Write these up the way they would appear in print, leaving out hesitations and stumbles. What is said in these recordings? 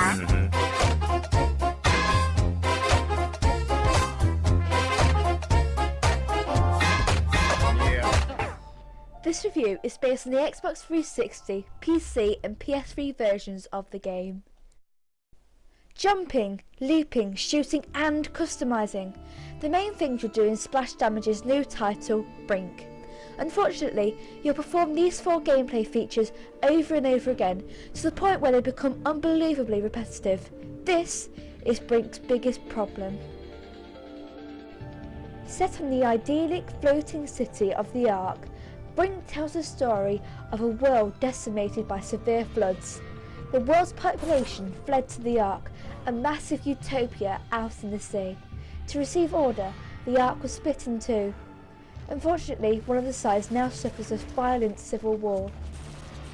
This review is based on the Xbox 360, PC and PS3 versions of the game. Jumping, leaping, shooting and customising. The main things you'll do in Splash Damage's new title, Brink. Unfortunately, you'll perform these 4 gameplay features over and over again, to the point where they become unbelievably repetitive. This is Brink's biggest problem. Set on the idyllic floating city of the Ark, Brink tells the story of a world decimated by severe floods. The world's population fled to the Ark, a massive utopia out in the sea. To receive order, the Ark was split in two. Unfortunately, one of the sides now suffers a violent civil war.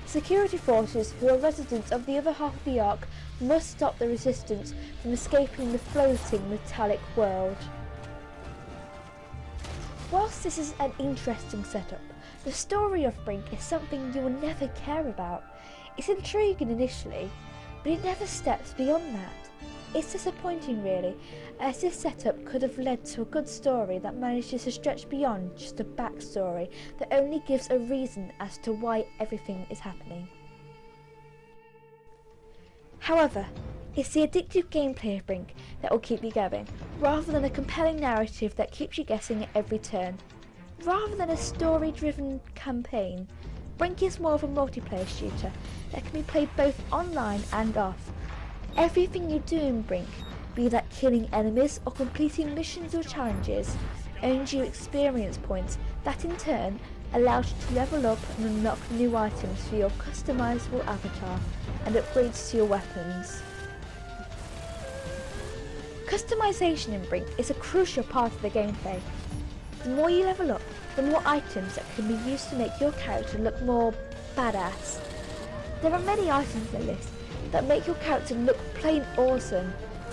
Security forces, who are residents of the other half of the Ark, must stop the resistance from escaping the floating metallic world. Whilst this is an interesting setup, the story of Brink is something you will never care about. It's intriguing initially, but it never steps beyond that. It's disappointing really, as this setup could have led to a good story that manages to stretch beyond just a backstory that only gives a reason as to why everything is happening. However, it's the addictive gameplay of Brink that will keep you going, rather than a compelling narrative that keeps you guessing at every turn. Rather than a story-driven campaign, Brink is more of a multiplayer shooter that can be played both online and off. Everything you do in Brink, be that killing enemies or completing missions or challenges, earns you experience points that in turn allows you to level up and unlock new items for your customizable avatar and upgrades to your weapons. Customization in Brink is a crucial part of the gameplay. The more you level up, the more items that can be used to make your character look more badass. There are many items in the list that make your character look plain awesome.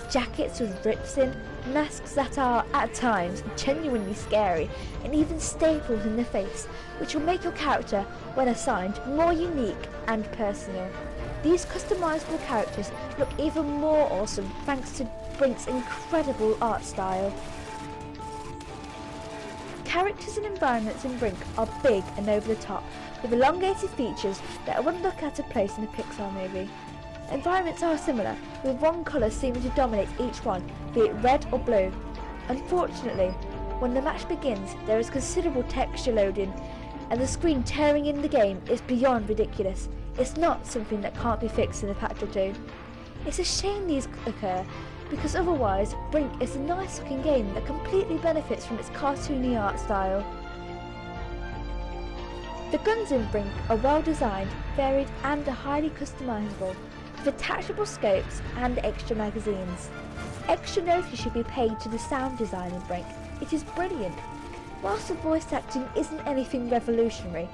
Jackets with rips in, masks that are, at times, genuinely scary, and even staples in the face, which will make your character, when assigned, more unique and personal. These customizable characters look even more awesome thanks to Brink's incredible art style. Characters and environments in Brink are big and over the top, with elongated features that I wouldn't look at a place in a Pixar movie. Environments are similar, with one colour seeming to dominate each one, be it red or blue. Unfortunately, when the match begins, there is considerable texture loading, and the screen tearing in the game is beyond ridiculous. It's not something that can't be fixed in a patch or two. It's a shame these occur, because otherwise Brink is a nice looking game that completely benefits from its cartoony art style. The guns in Brink are well designed, varied and are highly customisable, with attachable scopes and extra magazines. Extra notice should be paid to the sound design in Brink. It is brilliant. Whilst the voice acting isn't anything revolutionary,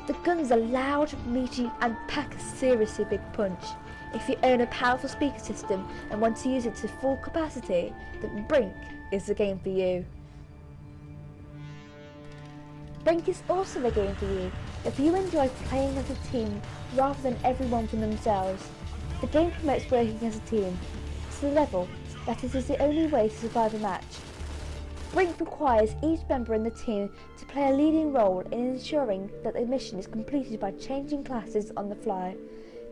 the guns are loud, meaty and pack a seriously big punch. If you own a powerful speaker system and want to use it to full capacity, then Brink is the game for you. Brink is also the game for you if you enjoy playing as a team rather than everyone for themselves. The game promotes working as a team to the level that it is the only way to survive a match. Brink requires each member in the team to play a leading role in ensuring that the mission is completed by changing classes on the fly.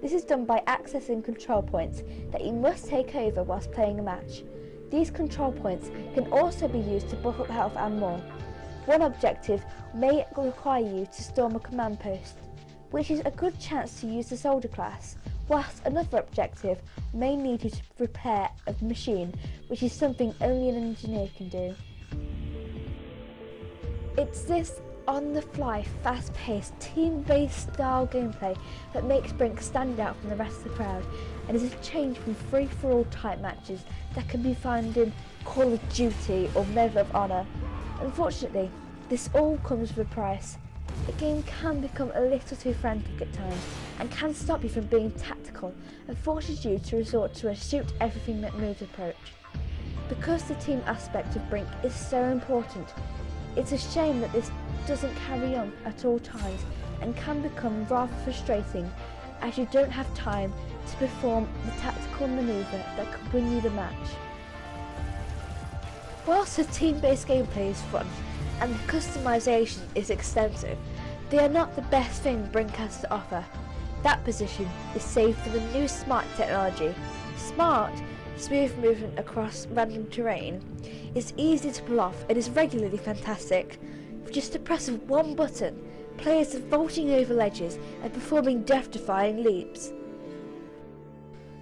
This is done by accessing control points that you must take over whilst playing a match. These control points can also be used to buff up health and more. One objective may require you to storm a command post, which is a good chance to use the soldier class, whilst another objective may need you to repair a machine, which is something only an engineer can do. It's this on-the-fly, fast-paced, team-based style gameplay that makes Brink stand out from the rest of the crowd, and is a change from free-for-all type matches that can be found in Call of Duty or Medal of Honor. Unfortunately, this all comes with a price. The game can become a little too frantic at times, and can stop you from being tactical, and forces you to resort to a shoot everything that moves approach. Because the team aspect of Brink is so important, it's a shame that this doesn't carry on at all times and can become rather frustrating, as you don't have time to perform the tactical manoeuvre that could win you the match. Whilst the team-based gameplay is fun and the customization is extensive, they are not the best thing Brink has to offer. That position is saved for the new smart technology. Smart, smooth movement across random terrain, is easy to pull off and is regularly fantastic. With just the press of one button, players are vaulting over ledges and performing death-defying leaps.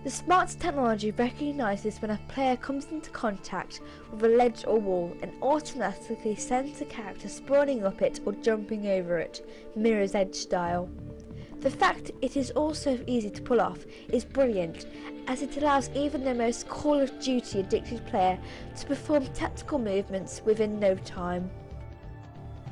The smart technology recognises when a player comes into contact with a ledge or wall and automatically sends a character spawning up it or jumping over it, Mirror's Edge style. The fact it is also easy to pull off is brilliant, as it allows even the most Call of Duty addicted player to perform tactical movements within no time.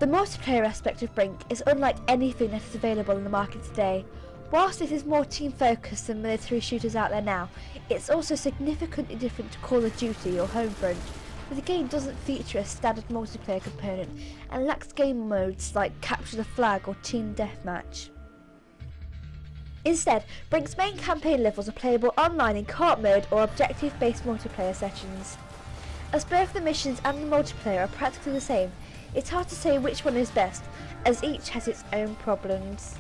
The multiplayer aspect of Brink is unlike anything that is available in the market today. Whilst it is more team focused than military shooters out there now, it's also significantly different to Call of Duty or Homefront, where the game doesn't feature a standard multiplayer component and lacks game modes like Capture the Flag or Team Deathmatch. Instead, Brink's main campaign levels are playable online in co-op mode or objective-based multiplayer sessions. As both the missions and the multiplayer are practically the same, it's hard to say which one is best, as each has its own problems.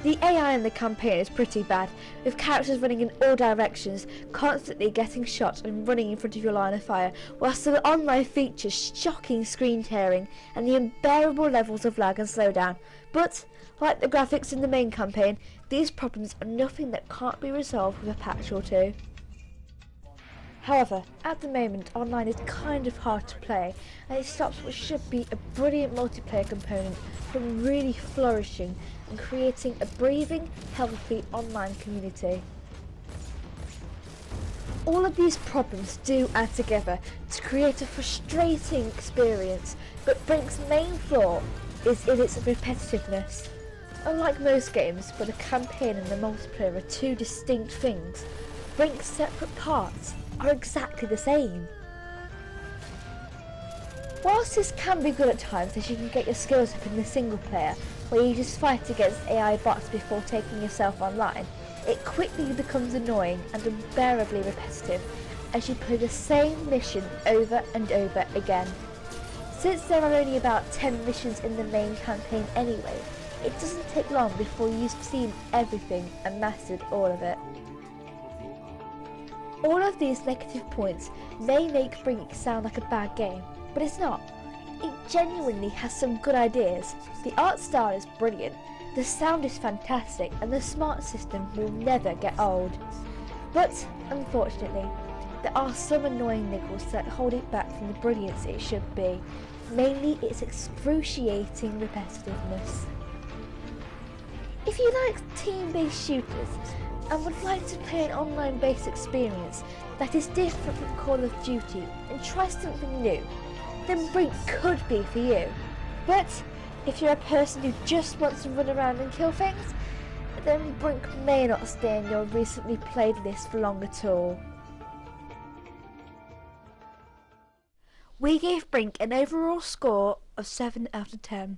The AI in the campaign is pretty bad, with characters running in all directions, constantly getting shot and running in front of your line of fire, whilst the online features shocking screen tearing and the unbearable levels of lag and slowdown. But, like the graphics in the main campaign, these problems are nothing that can't be resolved with a patch or two. However, at the moment online is kind of hard to play, and it stops what should be a brilliant multiplayer component from really flourishing and creating a breathing, healthy online community. All of these problems do add together to create a frustrating experience, but Brink's main flaw is in its repetitiveness. Unlike most games where the campaign and the multiplayer are two distinct things, Brink's separate parts are exactly the same. Whilst this can be good at times, as you can get your skills up in the single player, where you just fight against AI bots before taking yourself online, it quickly becomes annoying and unbearably repetitive as you play the same mission over and over again. Since there are only about 10 missions in the main campaign anyway, it doesn't take long before you've seen everything and mastered all of it. All of these negative points may make Brink sound like a bad game, but it's not. It genuinely has some good ideas. The art style is brilliant, the sound is fantastic, and the smart system will never get old. But, unfortunately, there are some annoying niggles that hold it back from the brilliance it should be, mainly its excruciating repetitiveness. If you like team-based shooters, and would like to play an online-based experience that is different from Call of Duty and try something new, then Brink could be for you. But if you're a person who just wants to run around and kill things, then Brink may not stay in your recently played list for long at all. We gave Brink an overall score of 7 out of 10.